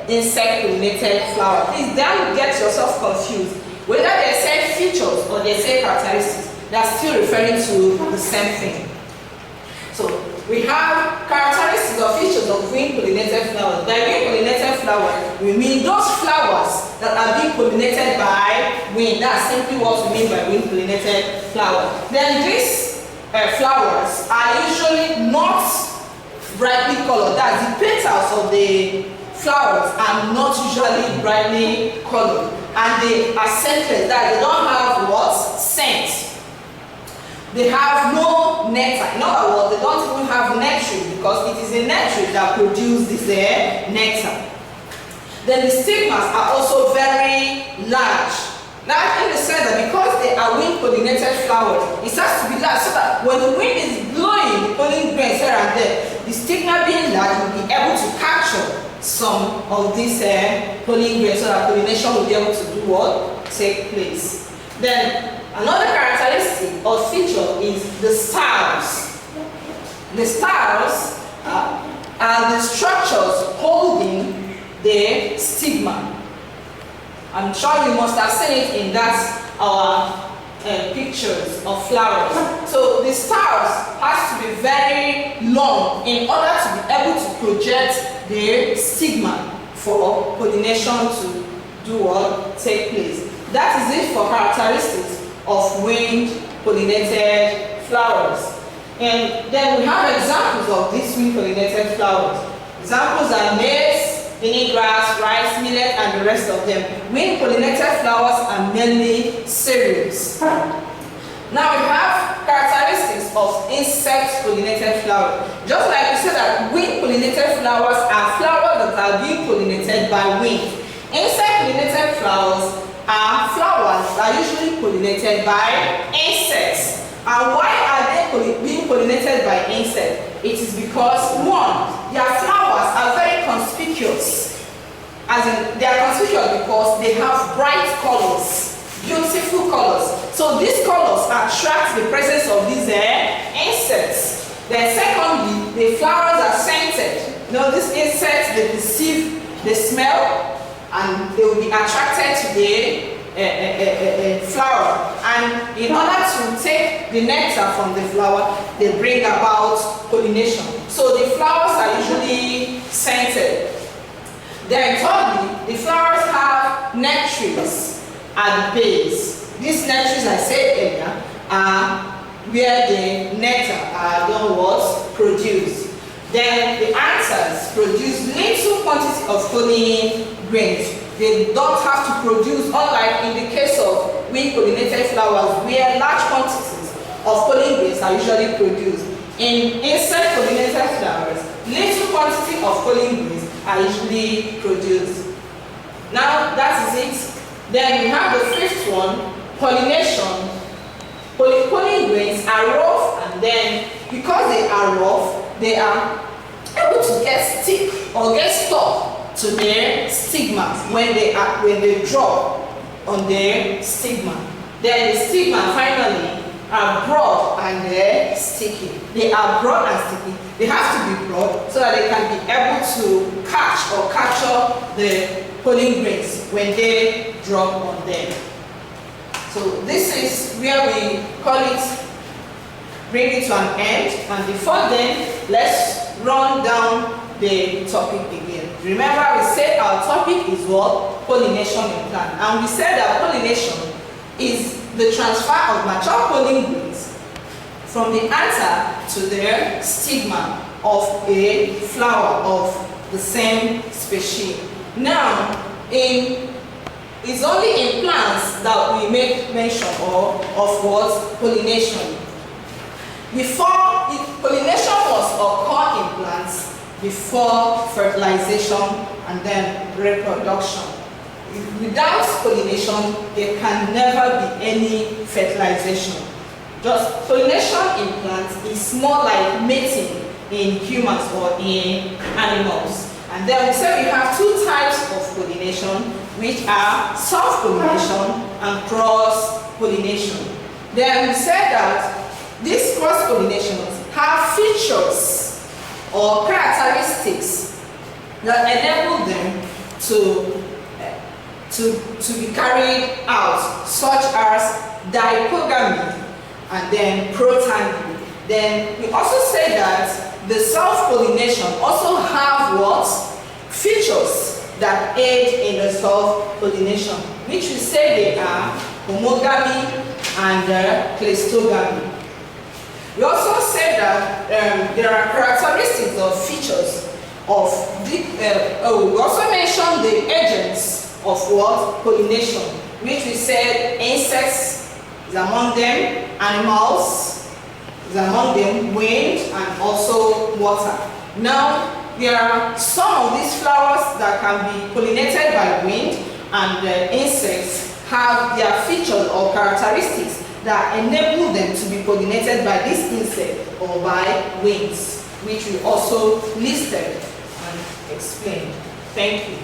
insect pollinated flower. Please don't get yourself confused. Whether they say features or they say characteristics, they are still referring to the same thing. So we have characteristics or features of wind pollinated flowers. By wind pollinated flowers, we mean those flowers that are being pollinated by wind. That's simply what we mean by wind pollinated flower. Then these flowers are usually not brightly colored. That's the petals of the flowers are not usually brightly colored, and they are scentless. That they don't have what? Scent. They have no nectar. In other words, they don't even have nectar, because it is a nectar that produces this nectar. Then the stigmas are also very large. Large in the sense that because they are wind pollinated flowers, it has to be large so that when the wind is blowing the pollen grains here and there, the stigma being large will be able to capture some of these pollen grains so that pollination will be able to do what? Take place. Then another characteristic or feature is the stars. The stars are the structures holding the stigma. I'm sure you must have seen it in our pictures of flowers. So the stars has to be very long in order to be able to project the stigma for pollination to do what? Take place. That is it for characteristics of wind pollinated flowers. And then we have examples of these wind pollinated flowers. Examples are maize, guinea grass, rice, millet, and the rest of them. Wind pollinated flowers are mainly cereals. Now we have characteristics of insect pollinated flowers. Just like we said that wind pollinated flowers are flowers that are being pollinated by wind. Insect pollinated flowers are flowers that are usually pollinated by insects. And why are they being pollinated by insects? It is because, one, their flowers are very conspicuous. As in, they are conspicuous because they have bright colors, beautiful colors. So these colors attract the presence of these insects. Then secondly, the flowers are scented. You know, these insects, they perceive the smell and they will be attracted to the flower, and in order to take the nectar from the flower, they bring about pollination. So the flowers are usually scented. Then thirdly, the flowers have nectaries at the base. These nectaries, I said earlier, are where the nectar are produced. Then the anthers produce little quantity of pollen grains. They don't have to produce, unlike in the case of wind pollinated flowers, where large quantities of pollen grains are usually produced. In insect pollinated flowers, little quantity of pollen grains are usually produced. Now that is it. Then we have the fifth one, pollination. Pollen grains are rough, and then because they are rough, they are able to get stick or get stuck to their stigma when they drop on their stigma. Then the stigma finally are broad and they're sticky. They are broad and sticky. They have to be broad so that they can be able to catch or capture the pollen grains when they drop on them. So this is where we call it, bring it to an end. And before then, let's run down the topic again. Remember, we said our topic is what? Pollination in plant. And we said that pollination is the transfer of mature pollen grains from the anther to the stigma of a flower of the same species. Now, it's only in plants that we make mention of what? Pollination. Pollination must occur in plants before fertilization and then reproduction. Without pollination, there can never be any fertilization. Just pollination in plants is more like mating in humans or in animals. And then we say we have two types of pollination, which are self-pollination and cross-pollination. Then we said that these cross-pollinations have features or characteristics that enable them to be carried out, such as dichogamy and then protamy. Then we also say that the self-pollination also have what? Features that aid in the self-pollination, which we say they are homogamy and cleistogamy. We also said that there are characteristics or features of the, we also mentioned the agents of what? Pollination, which we said insects is among them, animals is among them, wind and also water. Now, there are some of these flowers that can be pollinated by wind, and insects have their features or characteristics that enable them to be pollinated by this insect or by winds, which we also listed and explained. Thank you.